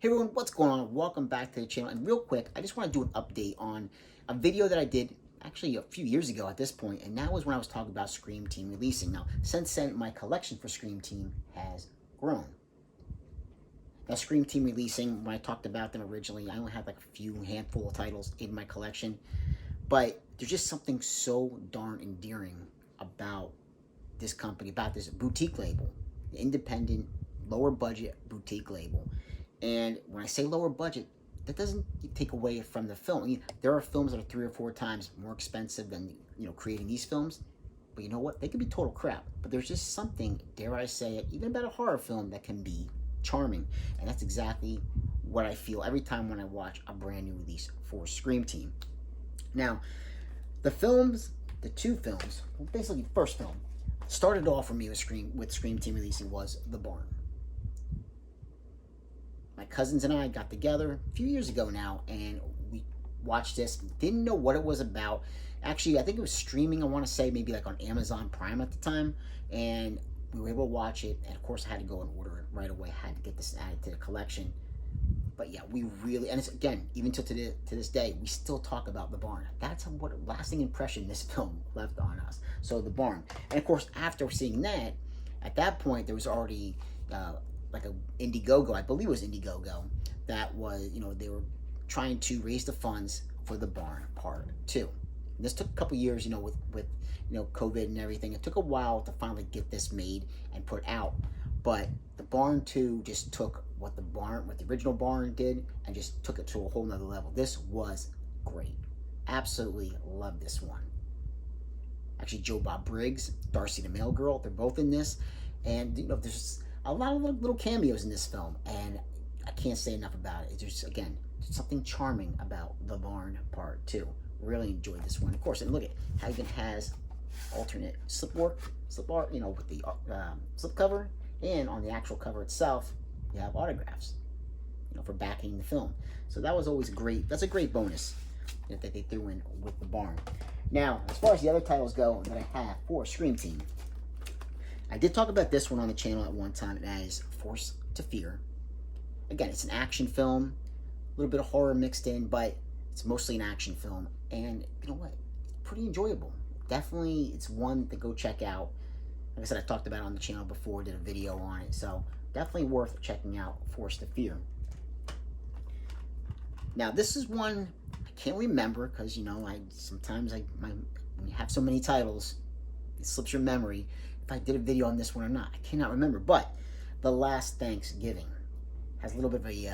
Hey everyone, what's going on? Welcome back to the channel. And real quick, I just want to do an update on a video that I did actually a few years ago at this point, and that was when I was talking about Scream Team releasing. Now, since then, my collection for Scream Team has grown. Now, Scream Team releasing, when I talked about them originally, I only had like a few handful of titles in my collection, but there's just something so darn endearing about this company, about this boutique label, the independent, lower budget boutique label. And when I say lower budget, that doesn't take away from the film. I mean, there are films that are 3 or 4 times more expensive than creating these films, but you know what? They can be total crap. But there's just something, dare I say it, even about a horror film that can be charming, and that's exactly what I feel every time when I watch a brand new release for Scream Team. Now, the two films, well, basically the first film, started off for me with Scream Team releasing was The Barn. My cousins and I got together a few years ago now, and we watched this. Didn't know what it was about. Actually, I think it was streaming, I want to say, maybe like on Amazon Prime at the time, and we were able to watch it, and of course I had to go and order it right away. I had to get this added to the collection. But yeah, we really, and it's, again, even to this day, we still talk about The Barn. That's what a lasting impression this film left on us. So The Barn. And of course, after seeing that, at that point, there was already like a Indiegogo, I believe it was Indiegogo, that was, they were trying to raise the funds for The Barn Part 2. And this took a couple years, with COVID and everything. It took a while to finally get this made and put out. But The Barn 2 just took what the original Barn did, and just took it to a whole nother level. This was great. Absolutely loved this one. Actually, Joe Bob Briggs, Darcy the Mail Girl, they're both in this. And, there's a lot of little cameos in this film, and I can't say enough about it. It's just, again, something charming about The Barn Part 2. Really enjoyed this one. Of course, and look at how it even has alternate slip art, with the slipcover, and on the actual cover itself, you have autographs, for backing the film. So that was always great. That's a great bonus that they threw in with The Barn. Now, as far as the other titles go that I have for Scream Team, I did talk about this one on the channel at one time, as Forced to Fear. Again, it's an action film, a little bit of horror mixed in, but it's mostly an action film, and you know what? It's pretty enjoyable. Definitely, it's one to go check out. Like I said, I talked about it on the channel before, did a video on it, so definitely worth checking out, Forced to Fear. Now, this is one I can't remember, because, sometimes when you have so many titles, it slips your memory if I did a video on this one or not. I cannot remember, but The Last Thanksgiving has a little bit of a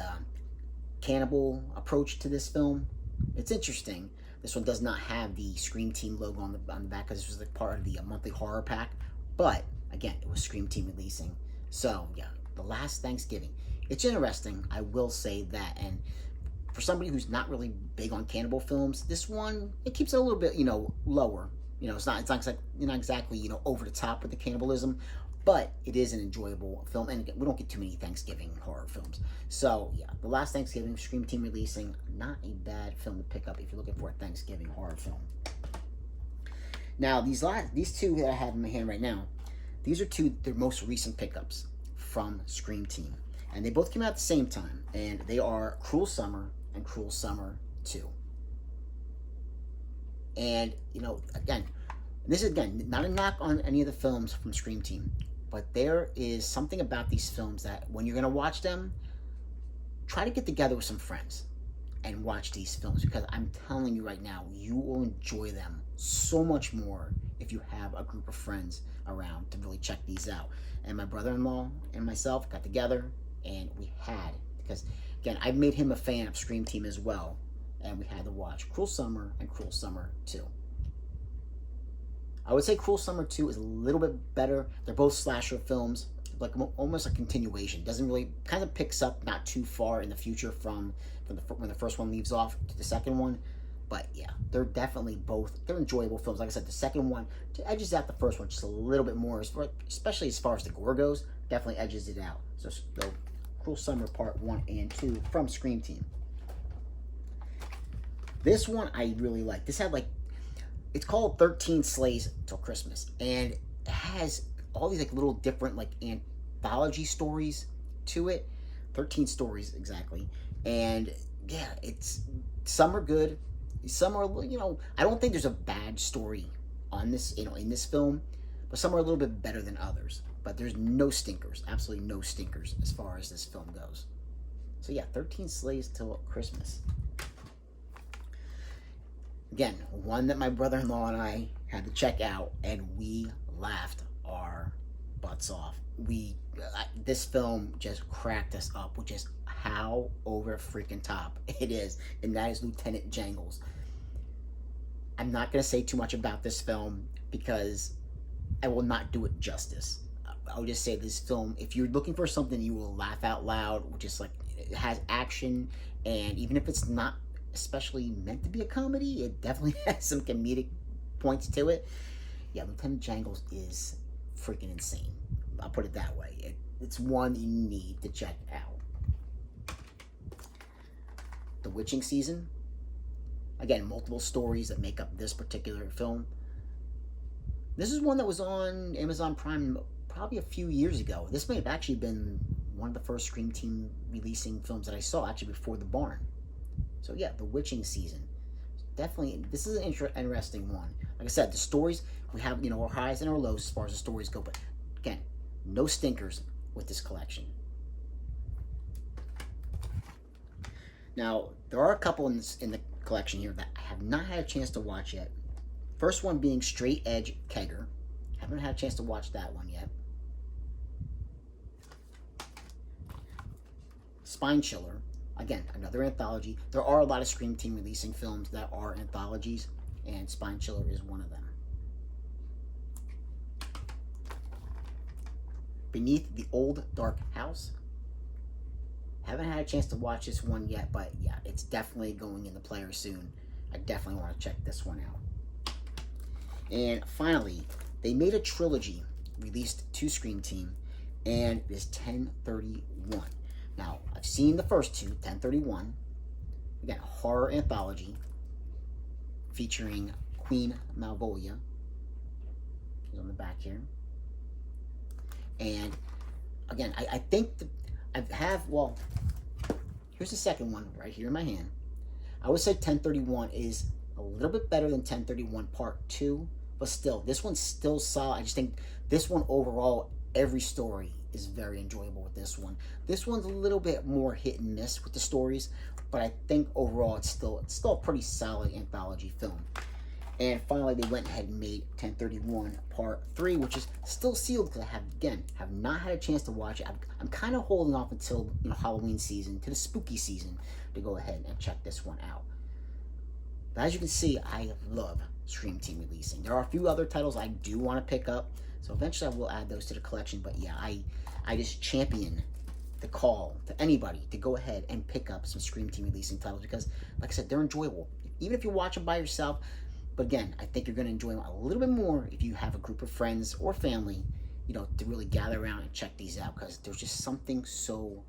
cannibal approach to this film. It's interesting. This one does not have the Scream Team logo on the back, because this was like part of the monthly horror pack. But again, it was Scream Team releasing. So yeah, The Last Thanksgiving. It's interesting, I will say that. And for somebody who's not really big on cannibal films, this one, it keeps it a little bit, lower. It's not exactly, over the top with the cannibalism, but it is an enjoyable film. And again, we don't get too many Thanksgiving horror films. So yeah, The Last Thanksgiving, Scream Team releasing, not a bad film to pick up if you're looking for a Thanksgiving horror film. Now, these two that I have in my hand right now, these are their most recent pickups from Scream Team. And they both came out at the same time, and they are Cruel Summer and Cruel Summer 2. And, again, this is, again, not a knock on any of the films from Scream Team, but there is something about these films that when you're going to watch them, try to get together with some friends and watch these films, because I'm telling you right now, you will enjoy them so much more if you have a group of friends around to really check these out. And my brother-in-law and myself got together, and we had, because, again, I made him a fan of Scream Team as well, and we had to watch Cruel Summer and Cruel Summer 2. I would say Cruel Summer 2 is a little bit better. They're both slasher films, like almost a continuation. Doesn't really, kind of picks up not too far in the future from when the first one leaves off to the second one. But yeah, they're definitely they're enjoyable films. Like I said, the second one edges out the first one just a little bit more, especially as far as the gore goes. Definitely edges it out. So Cruel Summer Part 1 and 2 from Scream Team. This one I really like. This had it's called 13 Slays Till Christmas, and it has all these little different anthology stories to it. 13 stories exactly. And yeah, it's some are good, some are, I don't think there's a bad story on this, in this film, but some are a little bit better than others. But there's no stinkers, absolutely no stinkers as far as this film goes. So yeah, 13 Slaves Till Christmas. Again, one that my brother-in-law and I had to check out, and we laughed our butts off. This film just cracked us up with just how over freaking top it is, and that is Lieutenant Jangles. I'm not going to say too much about this film because I will not do it justice. I'll just say this film, if you're looking for something you will laugh out loud, which is like, it has action, and even if it's not especially meant to be a comedy, it definitely has some comedic points to it. Yeah, Lieutenant Jangles is freaking insane. I'll put it that way. It's one you need to check out. The Witching Season. Again, multiple stories that make up this particular film. This is one that was on Amazon Prime probably a few years ago. This may have actually been one of the first Scream Team releasing films that I saw, actually before The Barn. So yeah, The Witching Season. Definitely, this is an interesting one. Like I said, the stories, we have, our highs and our lows as far as the stories go, but again, no stinkers with this collection. Now, there are a couple in the collection here that I have not had a chance to watch yet. First one being Straight Edge Kegger. Haven't had a chance to watch that one yet. Spine Chiller. Again, another anthology. There are a lot of Scream Team releasing films that are anthologies, and Spine Chiller is one of them. Beneath the Old Dark House. Haven't had a chance to watch this one yet, but yeah, it's definitely going in the player soon. I definitely want to check this one out. And finally, they made a trilogy released to Scream Team, and it is 1031. Now, I've seen the first two, 1031. Again, horror anthology featuring Queen Malvolia. She's on the back here. And again, I think here's the second one right here in my hand. I would say 1031 is a little bit better than 1031 Part 2, but still, this one's still solid. I just think this one overall, every story is very enjoyable with this one. This one's a little bit more hit and miss with the stories, but I think overall it's still a pretty solid anthology film. And finally, they went ahead and made 1031 Part 3, which is still sealed because I have not had a chance to watch it. I'm kind of holding off until Halloween season, to the spooky season, to go ahead and check this one out. But as you can see, I love Scream Team releasing. There are a few other titles I do want to pick up, so eventually I will add those to the collection. But yeah, I just champion the call to anybody to go ahead and pick up some Scream Team releasing titles because, like I said, they're enjoyable. Even if you watch them by yourself. But again, I think you're going to enjoy them a little bit more if you have a group of friends or family, to really gather around and check these out, because there's just something so,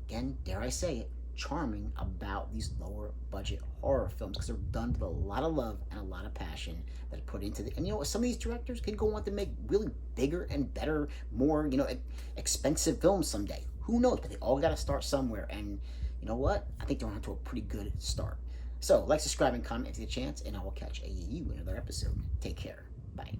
again, dare I say it, charming about these lower budget horror films, because they're done with a lot of love and a lot of passion that are put into it. And some of these directors could go on to make really bigger and better, more, expensive films someday. Who knows? But they all got to start somewhere. And you know what? I think they're on to a pretty good start. So, like, subscribe, and comment if you get a chance, and I will catch you in another episode. Take care. Bye.